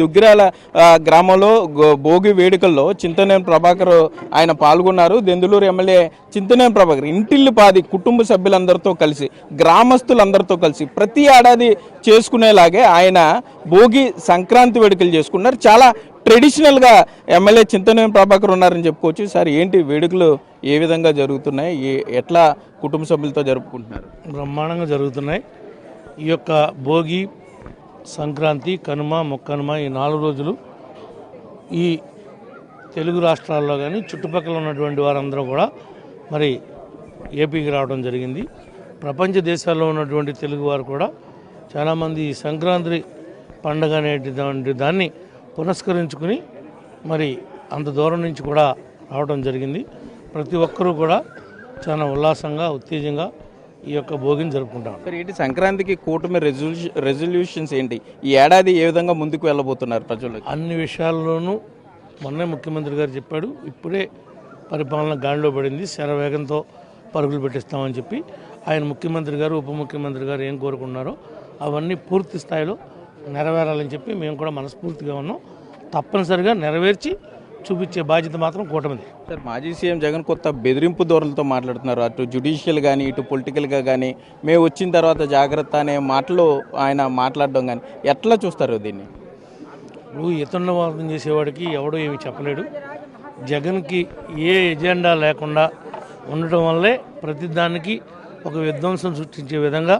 దుగ్గిరాల గ్రామంలో భోగి వేడుకల్లో చింతనేని ప్రభాకర్ ఆయన పాల్గొన్నారు. దెందులూరు ఎమ్మెల్యే చింతనేని ప్రభాకర్ ఇంటిల్లి పాది కుటుంబ సభ్యులందరితో కలిసి గ్రామస్తులందరితో కలిసి ప్రతి ఏడాది చేసుకునేలాగే ఆయన భోగి సంక్రాంతి వేడుకలు చేసుకున్నారు. చాలా ట్రెడిషనల్గా ఎమ్మెల్యే చింతనేని ప్రభాకర్ ఉన్నారని చెప్పుకోవచ్చు. సార్ ఏంటి వేడుకలు ఏ విధంగా జరుగుతున్నాయి, ఎట్లా కుటుంబ సభ్యులతో జరుపుకుంటున్నారు? బ్రహ్మాండంగా జరుగుతున్నాయి. ఈ యొక్క భోగి సంక్రాంతి కనుమ మొక్కనుమ ఈ 4 రోజులు ఈ తెలుగు రాష్ట్రాల్లో కానీ చుట్టుపక్కల ఉన్నటువంటి వారందరూ కూడా మరి ఏపీకి రావడం జరిగింది. ప్రపంచ దేశాల్లో ఉన్నటువంటి తెలుగు వారు కూడా చాలామంది ఈ సంక్రాంతి పండుగ అనేటువంటి దాన్ని పురస్కరించుకుని మరి అంత దూరం నుంచి కూడా రావడం జరిగింది. ప్రతి ఒక్కరూ కూడా చాలా ఉల్లాసంగా ఉత్తేజంగా ఈ యొక్క భోగిని జరుపుకుంటాం. సార్ ఏంటి సంక్రాంతికి కూటమి రెజల్యూషన్స్ ఏంటి? ఈ ఏడాది ఏ విధంగా ముందుకు వెళ్ళబోతున్నారు ప్రజలు? అన్ని విషయాల్లోనూ మొన్నే ముఖ్యమంత్రి గారు చెప్పాడు, ఇప్పుడే పరిపాలన గాడిలో పడింది, శరవేగంతో పరుగులు పెట్టిస్తామని చెప్పి ఆయన ముఖ్యమంత్రి గారు ఉప ముఖ్యమంత్రి గారు ఏం కోరుకున్నారో అవన్నీ పూర్తి స్థాయిలో నెరవేరాలని చెప్పి మేము కూడా మనస్ఫూర్తిగా ఉన్నాం. తప్పనిసరిగా నెరవేర్చి చూపించే బాధ్యత మాత్రం కూటమిది. సార్ మాజీ సీఎం జగన్ కొత్త బెదిరింపు ధోరణులతో మాట్లాడుతున్నారు. అటు జ్యుడిషియల్ కానీ ఇటు పొలిటికల్గా కానీ మేము వచ్చిన తర్వాత జాగ్రత్త అనే మాటలు ఆయన మాట్లాడడం కానీ ఎట్లా చూస్తారు దీన్ని? నువ్వు ఇతరులవాదం చేసేవాడికి ఎవడో ఏమి చెప్పలేడు. జగన్కి ఏ ఎజెండా లేకుండా ఉండటం వల్లే ప్రతిదానికి ఒక విధ్వంసం సృష్టించే విధంగా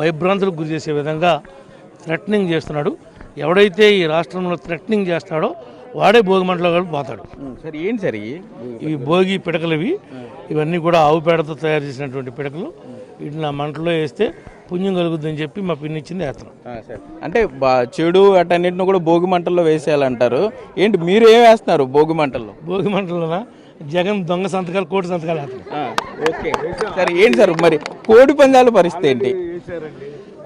భయభ్రాంతులకు గురి చేసే విధంగా థ్రెటనింగ్ చేస్తున్నాడు. ఎవడైతే ఈ రాష్ట్రంలో థ్రెటనింగ్ చేస్తాడో వాడే భోగి మంటలో కలిపి పోతాడు. సరే ఏంటి సార్ ఇవి భోగి పిడకలు, ఇవన్నీ కూడా ఆవు పేడతో తయారు చేసినటువంటి పిడకలు. వీటిని ఆ మంటలో వేస్తే పుణ్యం కలుగుద్దని చెప్పి మా పిన్ని ఇచ్చింది వేస్తున్నాం. అంటే చెడు అటన్నిటిని కూడా భోగి మంటల్లో వేసేయాలంటారు. ఏంటి మీరు ఏం వేస్తున్నారు భోగి మంటల్లో? భోగి మంటల్లోనా జగన్ దొంగ సంతకాలు కోటి సంతకాలు వేస్తున్నారు. ఓకే సరే ఏంటి సార్ మరి కోడి పందాల పరిస్థితి ఏంటి?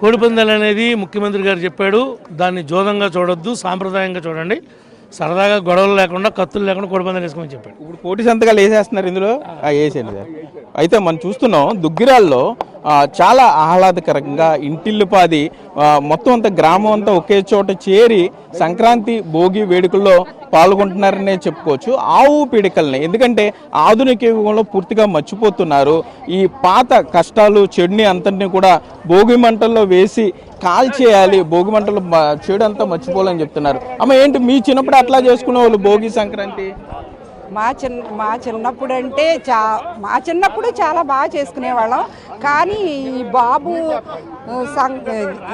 కోడి పందాలు అనేది ముఖ్యమంత్రి గారు చెప్పాడు, దాన్ని జోదంగా చూడొద్దు, సాంప్రదాయంగా చూడండి, సరదాగా గొడవలు లేకుండా కత్తులు లేకుండా కోడి పందాలు వేసుకోమని చెప్పాడు. ఇప్పుడు కోటి సంతకాలు వేసేస్తున్నారు ఇందులో? వేసేయండి సార్. అయితే మనం చూస్తున్నాం దుగ్గిరాల్లో చాలా ఆహ్లాదకరంగా ఇంటిల్లిపాది మొత్తం అంతా గ్రామం అంతా ఒకే చోట చేరి సంక్రాంతి భోగి వేడుకల్లో పాల్గొంటున్నారనే చెప్పుకోవచ్చు. ఆవు పీడికల్ని ఎందుకంటే ఆధునిక యుగంలో పూర్తిగా మర్చిపోతున్నారు. ఈ పాత కష్టాలు చెడుని అంతటినీ కూడా భోగి మంటల్లో వేసి కాల్చేయాలి, భోగి మంటలు చెడు అంతా మర్చిపోవాలని చెప్తున్నారు. అమ్మ ఏంటి మీ చిన్నప్పుడు అట్లా చేసుకునే వాళ్ళు భోగి సంక్రాంతి? మా చిన్నప్పుడు అంటే మా చిన్నప్పుడు చాలా బాగా చేసుకునేవాళ్ళం. కానీ ఈ బాబు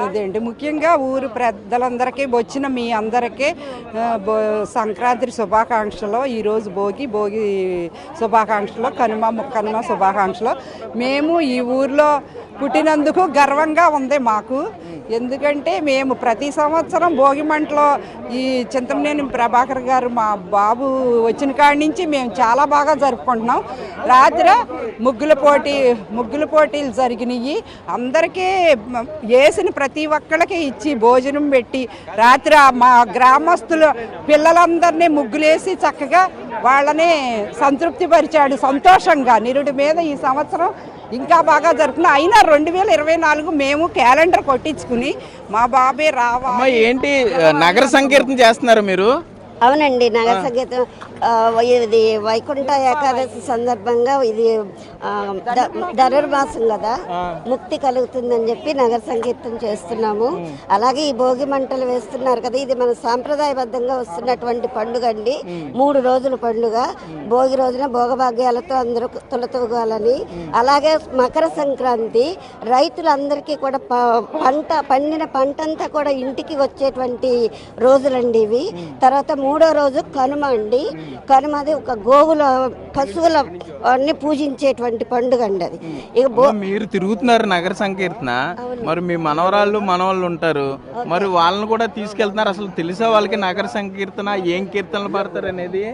ఇదేంటి ముఖ్యంగా ఊరు పెద్దలందరికీ వచ్చిన మీ అందరికీ సంక్రాంతి శుభాకాంక్షలు. ఈరోజు భోగి శుభాకాంక్షలు, కనుమ శుభాకాంక్షలు. మేము ఈ ఊర్లో పుట్టినందుకు గర్వంగా ఉంది మాకు. ఎందుకంటే మేము ప్రతి సంవత్సరం భోగి మంటలో ఈ చింతమనేని ప్రభాకర్ గారు మా బాబు వచ్చిన కాడి నుంచి మేము చాలా బాగా జరుపుకుంటున్నాం. రాత్రి ముగ్గుల పోటీలు జరిగినాయి. అందరికీ వేసిన ప్రతి ఒక్కళ్ళకి ఇచ్చి భోజనం పెట్టి రాత్రి మా గ్రామస్తులు పిల్లలందరినీ ముగ్గులేసి చక్కగా వాళ్ళని సంతృప్తి పరిచాడు. సంతోషంగా నిరుడి మీద ఈ సంవత్సరం ఇంకా బాగా జరుపుకున్నాం. అయినా 2024 మేము క్యాలెండర్ కొట్టించుకుని మా బాబే రావాలి. ఏంటి నగర సంకీర్తన చేస్తున్నారు మీరు? అవునండి, నగర సంగీతం ఇది వైకుంఠ ఏకాదశి సందర్భంగా ఇది ధనుర్మాసం కదా, ముక్తి కలుగుతుందని చెప్పి నగర సంకీర్తన చేస్తున్నాము. అలాగే ఈ భోగి మంటలు వేస్తున్నారు కదా, ఇది మన సాంప్రదాయబద్ధంగా వస్తున్నటువంటి పండుగ అండి. 3 రోజుల పండుగ. భోగి రోజున భోగభాగ్యాలతో అందరూ తులతూగాలని, అలాగే మకర సంక్రాంతి రైతులందరికీ కూడా పండిన పంటంతా కూడా ఇంటికి వచ్చేటువంటి రోజులండి ఇవి. తర్వాత 3వ రోజు కనుమ అండి. కనుమది ఒక గోవుల పశువుల అన్ని పూజించేటువంటి పండుగ అండి అది. ఇక మీరు తిరుగుతున్నారు నగర సంకీర్తన, మరి మీ మనవరాళ్ళు మనవాళ్ళు ఉంటారు, మరి వాళ్ళని కూడా తీసుకెళ్తున్నారు. అసలు తెలుసా వాళ్ళకి నగర సంకీర్తన ఏం కీర్తనలు పాడతారు అనేది?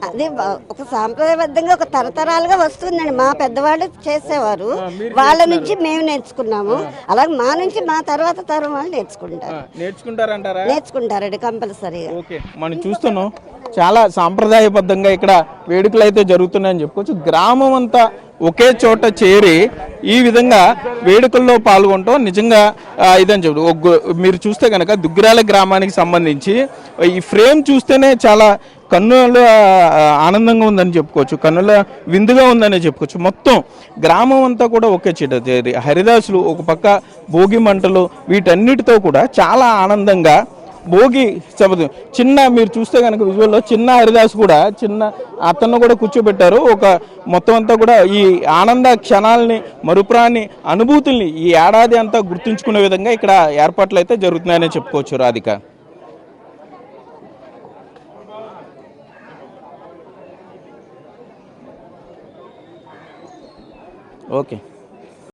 అది ఒక సాంప్రదాయబద్ధంగా ఒక తరతరాలుగా వస్తుందండి. మా పెద్దవాళ్ళు చేసేవారు, వాళ్ళ నుంచి మేము నేర్చుకున్నాము. అలాగే మా నుంచి మా తర్వాత తరం వాళ్ళు నేర్చుకుంటారండి కంపల్సరీగా. మనం చూస్తున్నాం చాలా సాంప్రదాయబద్ధంగా ఇక్కడ వేడుకలు అయితే జరుగుతున్నాయని చెప్పుకోవచ్చు. గ్రామం అంతా ఒకే చోట చేరి ఈ విధంగా వేడుకల్లో పాల్గొనటం నిజంగా ఇదని చెప్పు. మీరు చూస్తే కనుక దుగ్గిరాల గ్రామానికి సంబంధించి ఈ ఫ్రేమ్ చూస్తేనే చాలా కన్నుల ఆనందంగా ఉందని చెప్పుకోవచ్చు, కన్నుల విందుగా ఉందని చెప్పుకోవచ్చు. మొత్తం గ్రామం అంతా కూడా ఒకే చోట చేరి హరిదాసులు ఒక పక్క భోగి మంటలు వీటన్నిటితో కూడా చాలా ఆనందంగా భోగి చిన్న మీరు చూస్తే కనుక విజువల్లో చిన్న హరిదాస్ కూడా చిన్న అతను కూడా కూర్చోబెట్టారు. ఒక మొత్తం అంతా కూడా ఈ ఆనంద క్షణాలని మరుపురాని అనుభూతుల్ని ఈ ఏడాది అంతా గుర్తుంచుకునే విధంగా ఇక్కడ ఏర్పాట్లు అయితే జరుగుతున్నాయని చెప్పుకోవచ్చు. రాధిక, ఓకే.